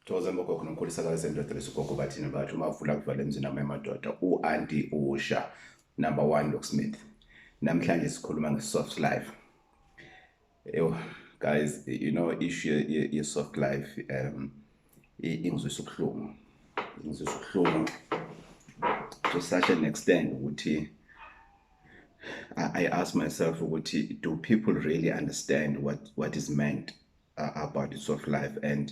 Thokoza Mokoko nomkhulisa kaSendwe Gogo Bathini Mbatha umavula kuvala emzini amadoda u-Anti Usha number 1 locksmith. Namhlanje sikhuluma nge-soft life. Guys, you know issue ye-soft life ingizwisa ubuhlungu. Ingizwisa ubuhlungu to such an extent ukuthi I ask myself ukuthi do people really understand what is meant about the soft life and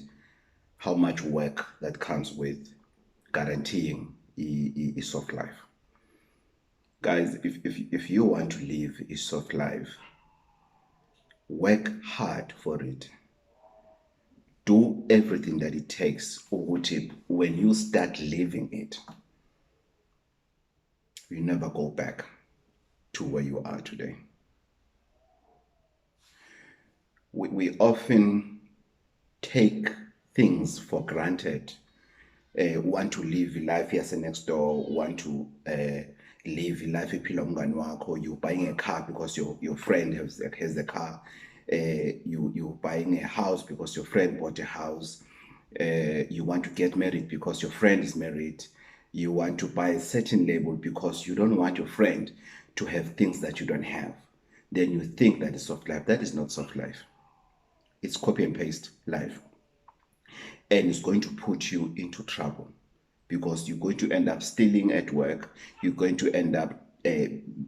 how much work that comes with guaranteeing a soft life. Guys, if you want to live a soft life, work hard for it. Do everything that it takes ukuthi when you start living it, you never go back to where you are today. We often take things for granted. Want to live life yase next door, want to live life ephila umngani wakho. You buying a car because your friend has a car. You buying a house because your friend bought a house. You want to get married because your friend is married. You want to buy a certain label because you don't want your friend to have things that you don't have. Then you think that is soft life. That is not soft life. It's copy and paste life. And it's going to put you into trouble because you're going to end up stealing at work. You're going to end up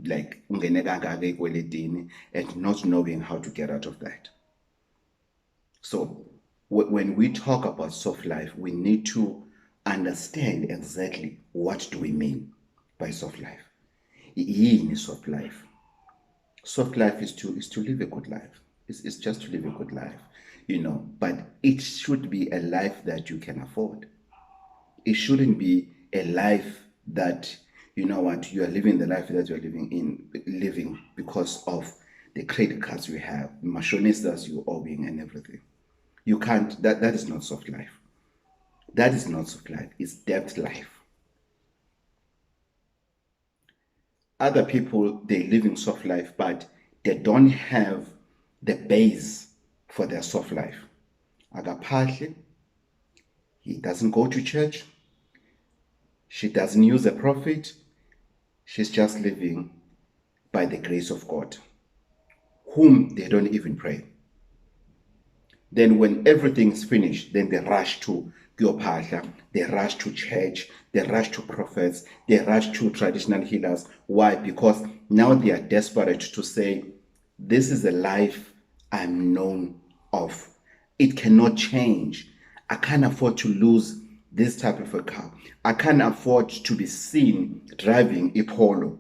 like and not knowing how to get out of that. So when we talk about soft life, we need to understand exactly what do we mean by soft life. Soft life. Soft life is to live a good life. It's just to live a good life, you know, but it should be a life that you can afford. It shouldn't be a life that, you know what, you are living the life that you're living because of the credit cards you have, machinistas you're owing and everything. You can't, that is not soft life. That is not soft life, it's debt life. Other people, they're living soft life, but they don't have the base for their soft life. Agapatli, he doesn't go to church. She doesn't use a prophet. She's just living by the grace of God, whom they don't even pray. Then when everything is finished, then they rush to Gyopahla, they rush to church, they rush to prophets, they rush to traditional healers. Why? Because now they are desperate to say, this is a life I'm known of. It cannot change. I can't afford to lose this type of a car. I can't afford to be seen driving a Polo.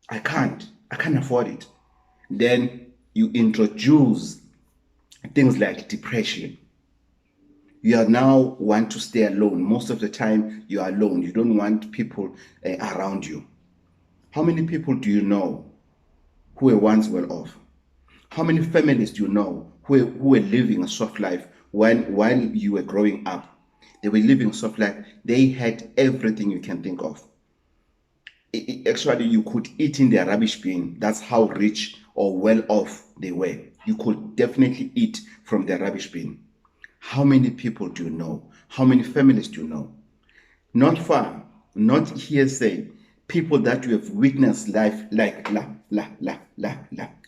I can't afford it. Then you introduce things like depression. You are now want to stay alone. Most of the time you are alone. You don't want people around you. How many people do you know who were once well off? How many families do you know who were living a soft life while you were growing up? They were living a soft life. They had everything you can think of. Actually, you could eat in their rubbish bin. That's how rich or well off they were. You could definitely eat from their rubbish bin. How many people do you know? How many families do you know? Not far, not hearsay. People that you have witnessed life like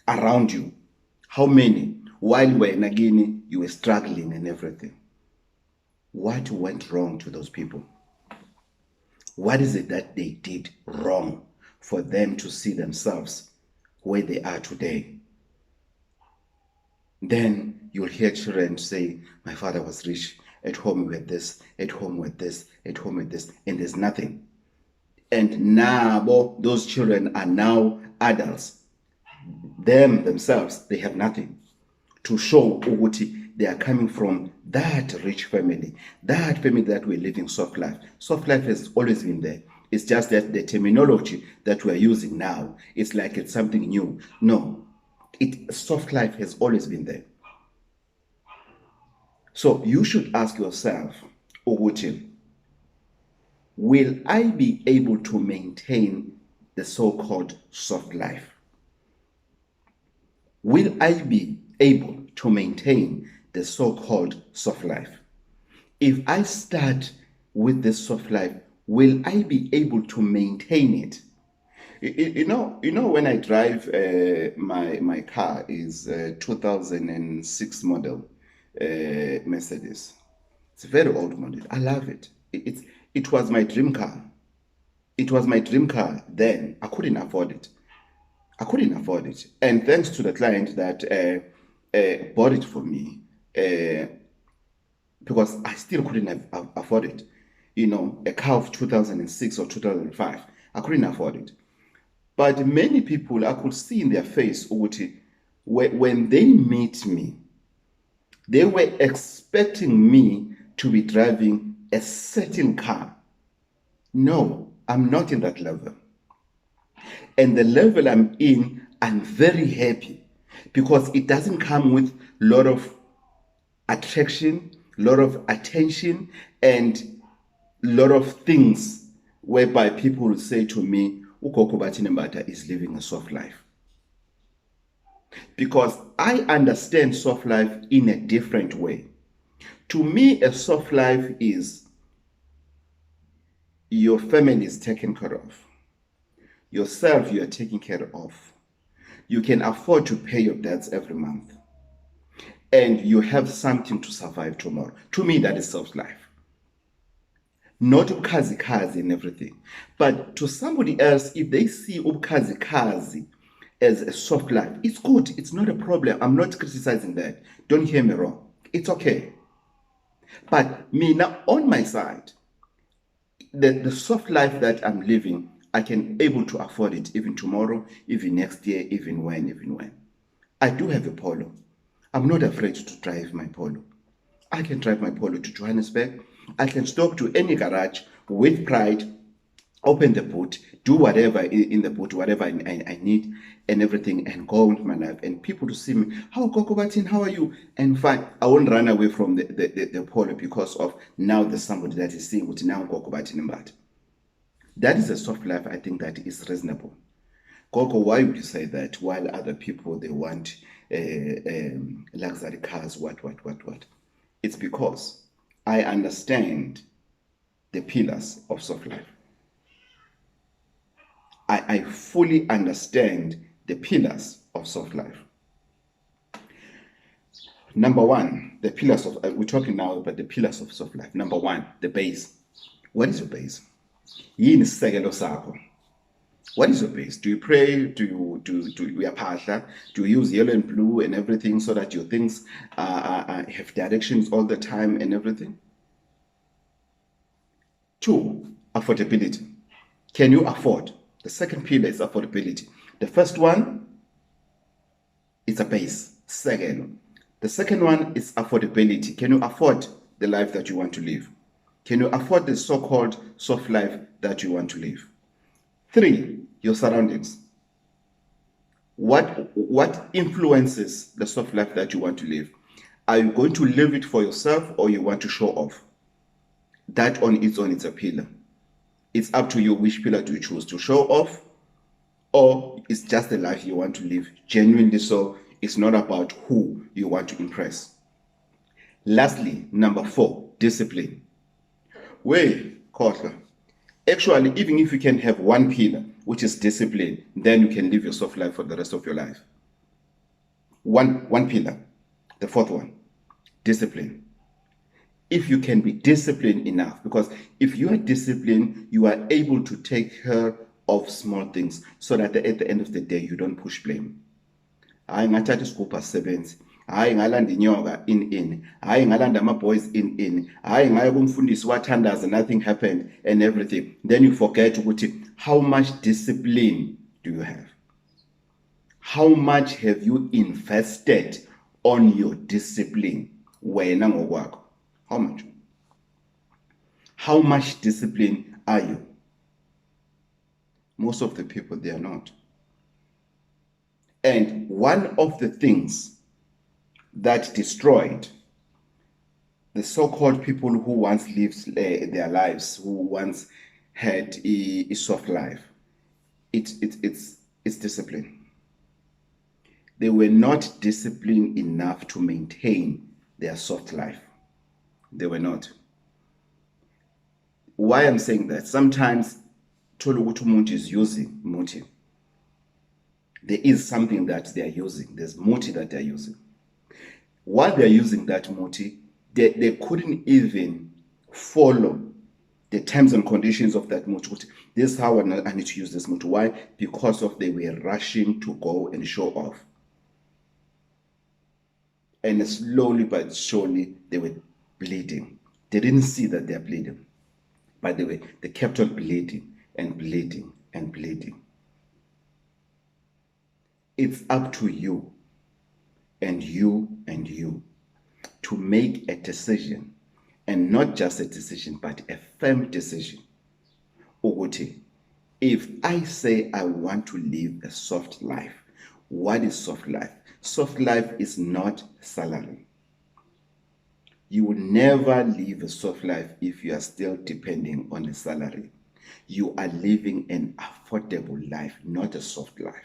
around you. How many? While you were in Agini, you were struggling and everything. What went wrong to those people? What is it that they did wrong for them to see themselves where they are today? Then you'll hear children say, my father was rich, at home with this, at home with this, at home with this, and there's nothing. And now those children are now adults. Themselves, they have nothing to show Uguti. They are coming from that rich family, that family that we're living soft life. Soft life has always been there. It's just that the terminology that we're using now, it's like it's something new. No, soft life has always been there. So you should ask yourself, Uguti, will I be able to maintain the so-called soft life? Will I be able to maintain the so-called soft life. If I start with this soft life, will I be able to maintain it? You know, when I drive, my car is 2006 model Mercedes. It's a very old model. I love it. It was my dream car. It was my dream car then. I couldn't afford it. I couldn't afford it. And thanks to the client that bought it for me, because I still couldn't afford it. You know, a car of 2006 or 2005, I couldn't afford it. But many people, I could see in their face, ukuthi, when they meet me, they were expecting me to be driving a certain car. No, I'm not in that level. And the level I'm in, I'm very happy because it doesn't come with a lot of attraction, a lot of attention, and a lot of things whereby people will say to me, Gogo Bathini Mbatha is living a soft life. Because I understand soft life in a different way. To me, a soft life is your family is taken care of. Yourself, you are taken care of. You can afford to pay your debts every month. And you have something to survive tomorrow. To me, that is soft life. Not ubukhazikhazi and everything. But to somebody else, if they see ubukhazikhazi as a soft life, it's good. It's not a problem. I'm not criticizing that. Don't hear me wrong. It's okay. But me now, on my side, the soft life that I'm living, I can able to afford it even tomorrow, even next year, even when. I do have a Polo. I'm not afraid to drive my Polo. I can drive my Polo to Johannesburg. I can stop to any garage with pride, open the boot, do whatever in the boot, whatever I need and everything, and go on with my life. And people to see me, how Gogo Bathini, how are you? And fine, I won't run away from the Polo because of now there's somebody that is seeing what now Gogo Bathini Mbatha. That is a soft life, I think, that is reasonable. Gogo, why would you say that while other people, they want luxury cars, what? It's because I understand the pillars of soft life. I fully understand the pillars of soft life. Number one, the pillars of, we're talking now about the pillars of soft life. Number one, the base. What is your base? Yini isisekelo sakho? What is your base? Do you pray? Do you apahla? Do you use yellow and blue and everything so that your things have directions all the time and everything? Two, affordability. Can you afford? The second pillar is affordability. The first one is a base, sekelo. The second one is affordability. Can you afford the life that you want to live? Can you afford the so-called soft life that you want to live? Three, your surroundings. What influences the soft life that you want to live? Are you going to live it for yourself or you want to show off? That on its own is a pillar. It's up to you which pillar do you choose, to show off or it's just the life you want to live genuinely, so it's not about who you want to impress. Lastly, number four, discipline. Actually, even if you can have one pillar, which is discipline, then you can live your soft life for the rest of your life. One pillar. The fourth one, discipline. If you can be disciplined enough, because if you are disciplined, you are able to take care of small things so that at the end of the day, you don't push blame. Hayi ngathatha isigubhu asisebenzi, hayi ngalanda inyoka in, hayi ngalanda ama-boys in, hayi ngaye kumfundisi wathandaza, nothing happened and everything. Then you forget ukuthi how much discipline do you have? How much have you invested on your discipline? Wena ngokwakho. How much? How much discipline are you? Most of the people, they are not. And one of the things that destroyed the so-called people who once lived their lives, who once had a soft life, it's discipline. They were not disciplined enough to maintain their soft life. They were not. Why I'm saying that? Sometimes Tolugutu Muti is using Muti. There is something that they are using. There's Muti that they're using. While they're using that Muti, they couldn't even follow the terms and conditions of that Muti. This is how I need to use this Muti. Why? Because of they were rushing to go and show off. And slowly but surely they were bleeding. They didn't see that they're bleeding. By the way, they kept on bleeding and bleeding and bleeding. It's up to you and you to make a decision, and not just a decision, but a firm decision. Uguti, if I say I want to live a soft life, what is soft life? Soft life is not salary. You will never live a soft life if you are still depending on a salary. You are living an affordable life, not a soft life.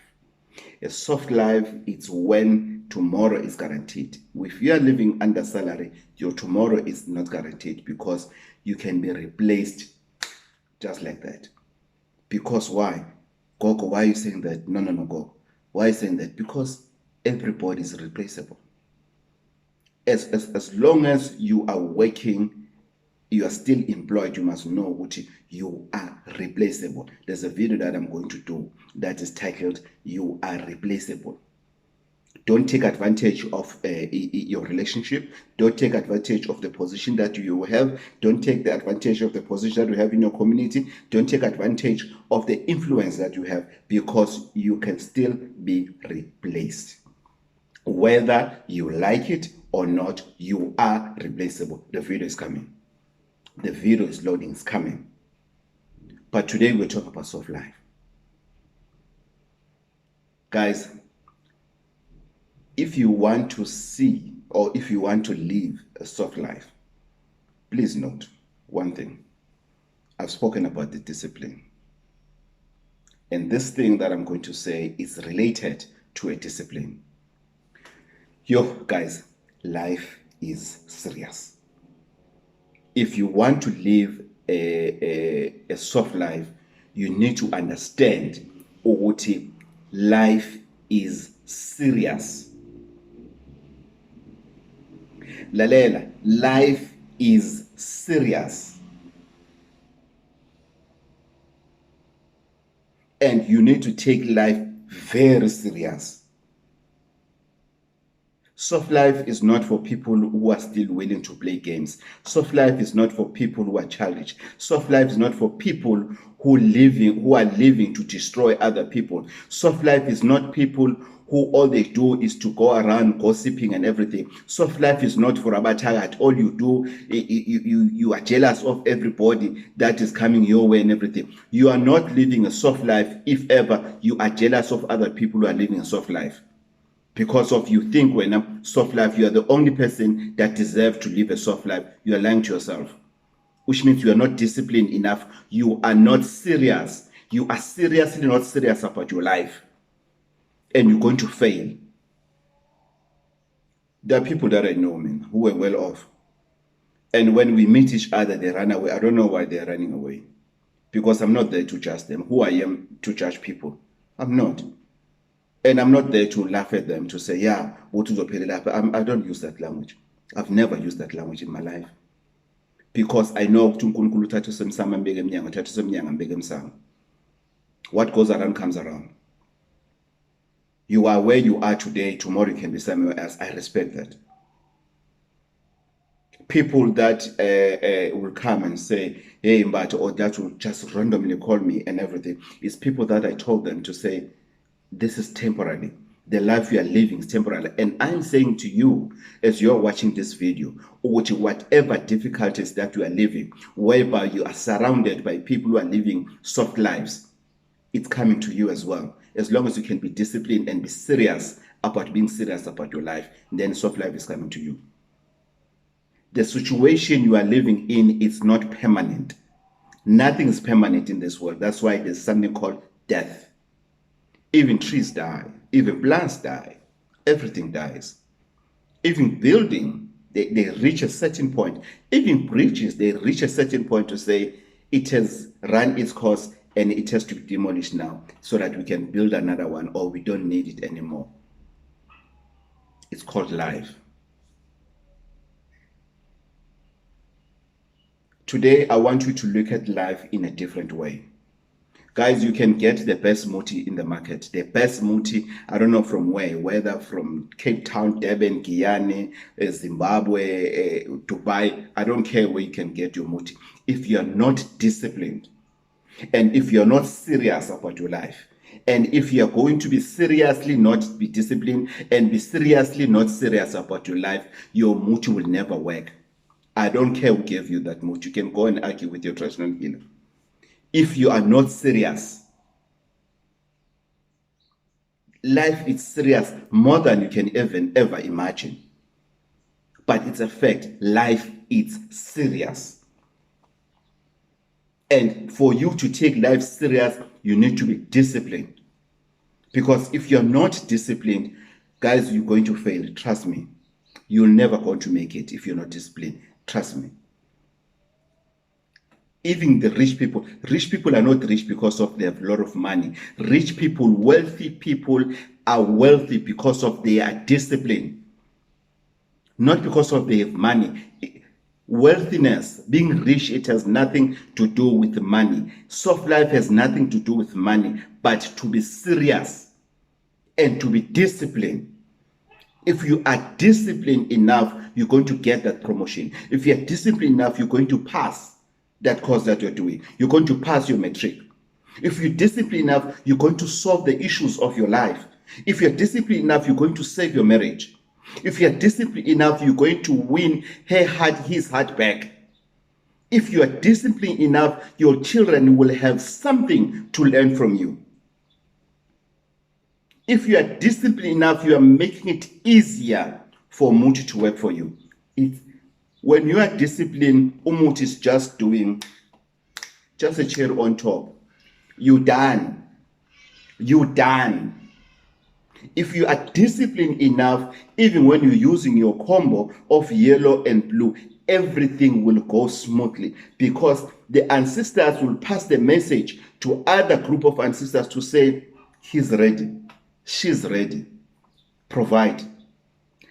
A soft life, it's when tomorrow is guaranteed. If you are living under salary, your tomorrow is not guaranteed, because you can be replaced just like that. Because why? Gogo, why are you saying that? No, Gogo. Why are you saying that? Because everybody is replaceable. As long as you are working, you are still employed, you must know what you are replaceable. There's a video that I'm going to do that is titled, You Are Replaceable. Don't take advantage of your relationship. Don't take advantage of the position that you have. Don't take the advantage of the position that you have in your community. Don't take advantage of the influence that you have, because you can still be replaced. Whether you like it or not, you are replaceable. The video is coming. The video is loading, it's coming. But today we're talking about soft life. Guys, if you want to see, or if you want to live a soft life, please note one thing. I've spoken about the discipline. And this thing that I'm going to say is related to a discipline. Yo, guys, life is serious. If you want to live a soft life, you need to understand ukuthi life is serious. Lalela, life is serious. And you need to take life very serious. Soft life is not for people who are still willing to play games. Soft life is not for people who are childish. Soft life is not for people who are living to destroy other people. Soft life is not people who all they do is to go around gossiping and everything. Soft life is not for Abatagat. All you do, you are jealous of everybody that is coming your way and everything. You are not living a soft life if ever you are jealous of other people who are living a soft life. Because of you think when I'm soft life, you are the only person that deserves to live a soft life. You are lying to yourself. Which means you are not disciplined enough. You are not serious. You are seriously not serious about your life. And you're going to fail. There are people that I know, man, who are well off. And when we meet each other, they run away. I don't know why they're running away. Because I'm not there to judge them. Who I am to judge people? I'm not. And I'm not there to laugh at them, to say, yeah, I don't use that language. I've never used that language in my life. Because I know what goes around comes around. You are where you are today, tomorrow you can be somewhere else. I respect that. People that will come and say, hey, Mbatha, or that will just randomly call me and everything, is people that I told them to say, this is temporary. The life you are living is temporary. And I'm saying to you, as you're watching this video, whatever difficulties that you are living, whereby you are surrounded by people who are living soft lives, it's coming to you as well. As long as you can be disciplined and be serious about being serious about your life, then soft life is coming to you. The situation you are living in is not permanent. Nothing is permanent in this world. That's why there's something called death. Even trees die, even plants die, everything dies. Even building, they reach a certain point. Even bridges, they reach a certain point to say it has run its course and it has to be demolished now so that we can build another one, or we don't need it anymore. It's called life. Today, I want you to look at life in a different way. Guys, you can get the best muti in the market. The best muti, I don't know from where, whether from Cape Town, Durban, Guyana, Zimbabwe, Dubai. I don't care where you can get your muti. If you're not disciplined, and if you're not serious about your life, and if you're going to be seriously not be disciplined and be seriously not serious about your life, your muti will never work. I don't care who gave you that muti. You can go and argue with your traditional healer. If you are not serious, life is serious more than you can even ever imagine. But it's a fact, life is serious. And for you to take life serious, you need to be disciplined. Because if you're not disciplined, guys, you're going to fail. Trust me. You're never going to make it if you're not disciplined. Trust me. Even the rich people are not rich because of they have a lot of money. Rich people, wealthy people are wealthy because of their discipline, not because of they have money. Wealthiness, being rich, it has nothing to do with money. Soft life has nothing to do with money, but to be serious and to be disciplined. If you are disciplined enough, you're going to get that promotion. If you're disciplined enough, you're going to pass that course that you're doing. You're going to pass your matric. If you're disciplined enough, you're going to solve the issues of your life. If you're disciplined enough, you're going to save your marriage. If you're disciplined enough, you're going to win his heart back. If you are disciplined enough, your children will have something to learn from you. If you are disciplined enough, you are making it easier for Muti to work for you. When you are disciplined, Umuti is just doing just a chair on top. You done. You done. If you are disciplined enough, even when you're using your combo of yellow and blue, everything will go smoothly because the ancestors will pass the message to other group of ancestors to say, he's ready, she's ready, provide.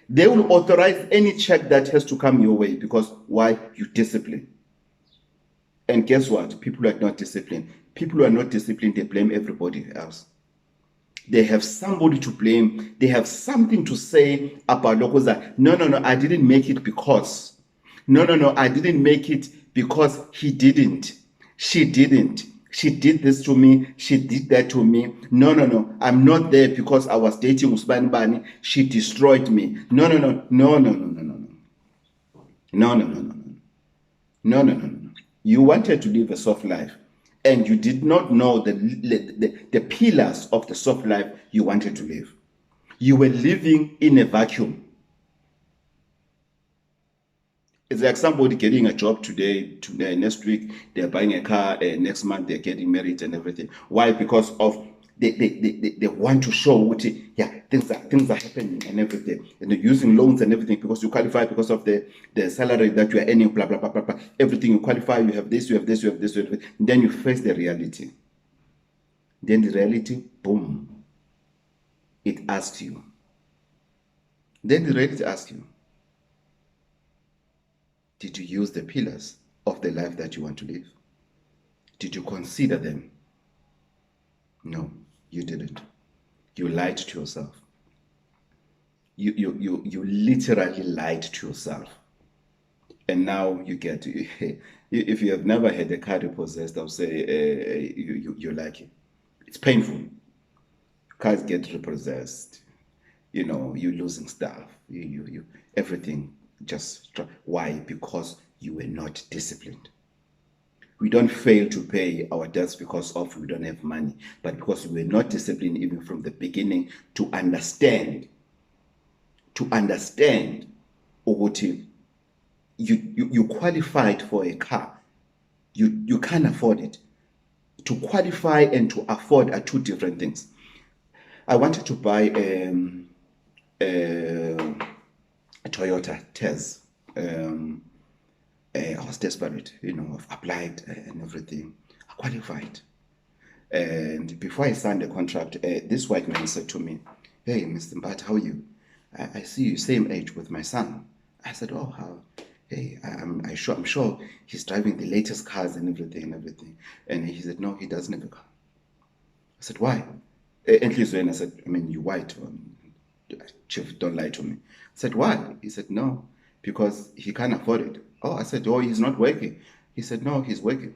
They will authorize any check that has to come your way because why? You discipline. And guess what? People are not disciplined. People who are not disciplined, they blame everybody else. They have somebody to blame. They have something to say about locals that, no, I didn't make it because. No, I didn't make it because he didn't. She didn't. She did this to me. She did that to me. No, I'm not there because I was dating Usman Bani. She destroyed me. No. You wanted to live a soft life, and you did not know the pillars of the soft life you wanted to live. You were living in a vacuum. It's like somebody getting a job today, next week they're buying a car, next month they're getting married and everything. Why? Because of they want to show what things are happening and everything, and they're using loans and everything because you qualify because of the salary that you are earning, blah blah blah blah blah. Everything you qualify, you have this, you have this, you have this, you have this. Then you face the reality. Then the reality, boom, it asks you. Then the reality asks you, did you use the pillars of the life that you want to live? Did you consider them? No, you didn't. You lied to yourself. You literally lied to yourself. And now you get to, if you have never had a car repossessed, I'll say you like it. It's painful. Cars get repossessed. You're losing stuff. You everything. Just why? Because you were not disciplined. We don't fail to pay our debts because of we don't have money, but because we were not disciplined even from the beginning to understand. Ukuthi you qualified for a car. You can't afford it. To qualify and to afford are two different things. I wanted to buy a Toyota Tez. I was desperate, I've applied and everything. I qualified. And before I signed the contract, this white man said to me, "Hey, Mr. Mbatha, how are you? I see you same age with my son." I said, "Oh, how? Hey, I'm sure he's driving the latest cars and everything. And he said, "No, he doesn't have a car." I said, "Why?" And I said, "I mean, you're white. Chief, don't lie to me." I said, "Why?" He said, "No, because he can't afford it." Oh, I said, "Oh, he's not working." He said, "No, he's working."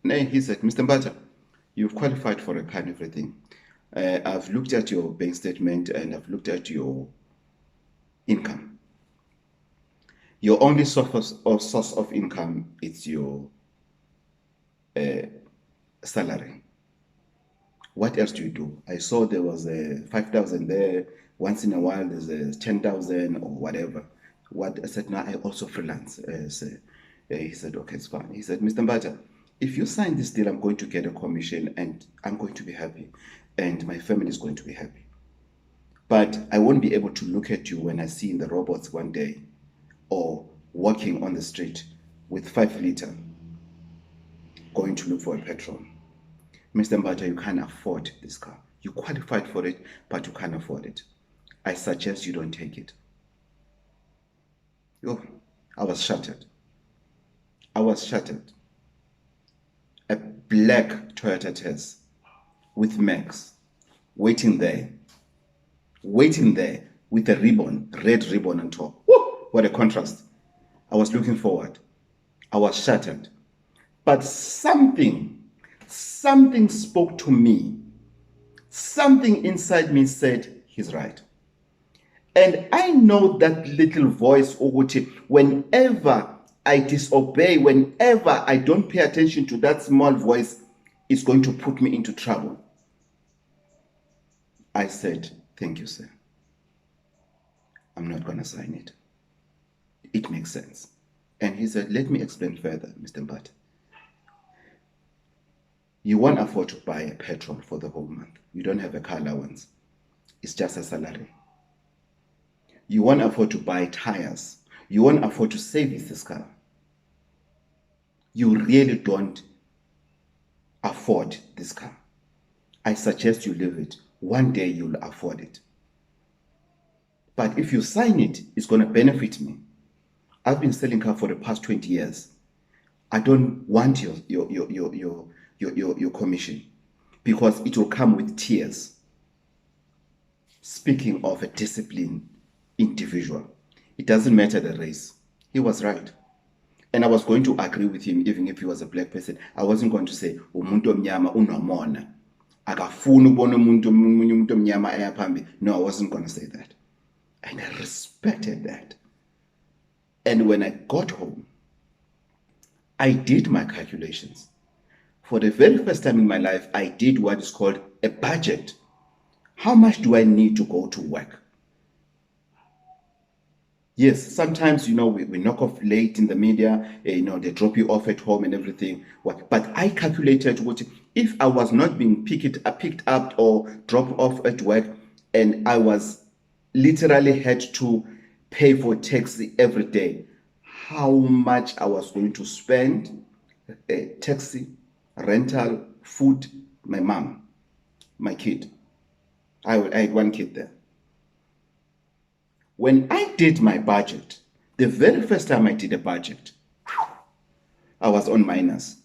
And he said, "Mr. Mbatha, you've qualified for a car and everything. I've looked at your bank statement and I've looked at your income. Your only source of income is your salary. What else do you do? I saw there was a 5,000 there. Once in a while, there's a 10,000 or whatever." What I said, "No, I also freelance." He said, "Okay, it's fine." He said, "Mr. Mbatha, if you sign this deal, I'm going to get a commission and I'm going to be happy and my family is going to be happy. But I won't be able to look at you when I see in the robots one day or walking on the street with 5 liter going to look for a petrol. Mr. Mbatha, you can't afford this car. You qualified for it, but you can't afford it. I suggest you don't take it." Oh, I was shattered. I was shattered. A black Toyota Test with Max waiting there with a ribbon, red ribbon on top. Woo! What a contrast. I was looking forward. I was shattered. But something spoke to me. Something inside me said, "He's right." And I know that little voice, Oguti, whenever I disobey, whenever I don't pay attention to that small voice, it's going to put me into trouble. I said, "Thank you, sir. I'm not going to sign it. It makes sense." And he said, "Let me explain further, Mr. Mbatha. You won't afford to buy a petrol for the whole month. You don't have a car allowance. It's just a salary. You won't afford to buy tires. You won't afford to service this car. You really don't afford this car. I suggest you leave it. One day you'll afford it. But if you sign it, it's going to benefit me. I've been selling cars for the past 20 years. I don't want your commission because it will come with tears." Speaking of a disciplined individual, it doesn't matter the race. He was right. And I was going to agree with him even if he was a black person. I wasn't going to say, "Umuntu omnyama unomona. Akafuni ukubona umuntu omnyama eya phambili." No, I wasn't going to say that. And I respected that. And when I got home, I did my calculations. For the very first time in my life, I did what is called a budget. How much do I need to go to work? Yes, sometimes, we knock off late in the media, they drop you off at home and everything. But I calculated what if I was not being picked up or dropped off at work and I was literally had to pay for taxi every day, how much I was going to spend, taxi, rental, food, my mom, my kid. I had one kid there. When I did my budget, the very first time I did a budget, I was on minus.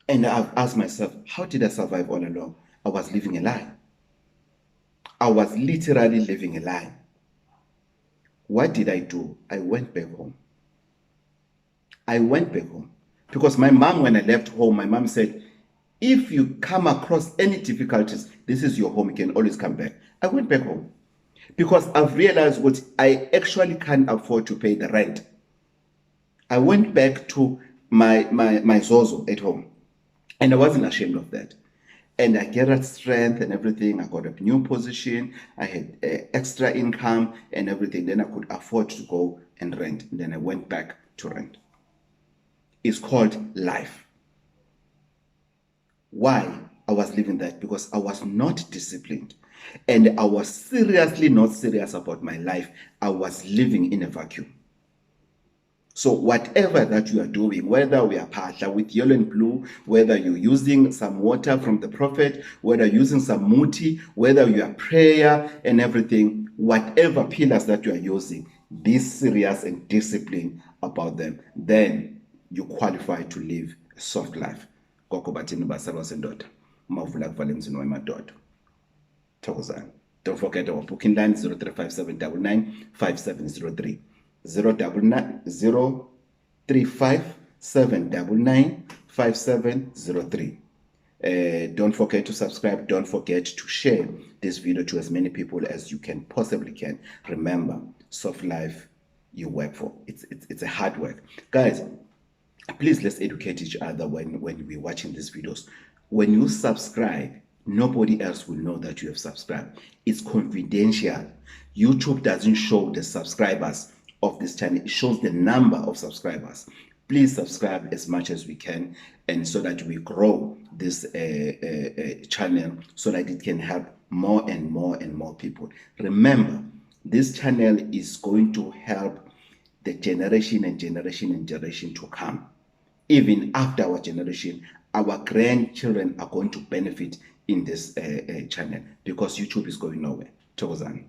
And I've asked myself, how did I survive all along? I was living a lie. I was literally living a lie. What did I do? I went back home. I went back home. Because my mom, when I left home, my mom said, "If you come across any difficulties, this is your home. You can always come back." I went back home. Because I've realized what I actually can't afford to pay the rent. I went back to my Zozo at home. And I wasn't ashamed of that. And I gathered strength and everything. I got a new position. I had extra income and everything. Then I could afford to go and rent. And then I went back to rent. It's called life. Why I was living that? Because I was not disciplined. And I was seriously not serious about my life. I was living in a vacuum. So whatever that you are doing, whether we are partner with yellow and blue, whether you're using some water from the prophet, whether using some muti, whether you are prayer and everything, whatever pillars that you are using, be serious and disciplined about them. Then you qualify to live a soft life. Gogo Bathini Mbatha wasendoda. Mavula kuvala emzini wemadoda. Thokozani. Don't forget our booking line 0357995703. 0357995703. Don't forget to subscribe. Don't forget to share this video to as many people as you can possibly can. Remember, soft life you work for. It's a hard work, guys. Please, let's educate each other when we're watching these videos. When you subscribe, nobody else will know that you have subscribed. It's confidential. YouTube doesn't show the subscribers of this channel. It shows the number of subscribers. Please subscribe as much as we can, and so that we grow this channel, so that it can help more and more and more people. Remember, this channel is going to help the generation and generation and generation to come. Even after our generation, our grandchildren are going to benefit in this channel, because YouTube is going nowhere. Thokozani.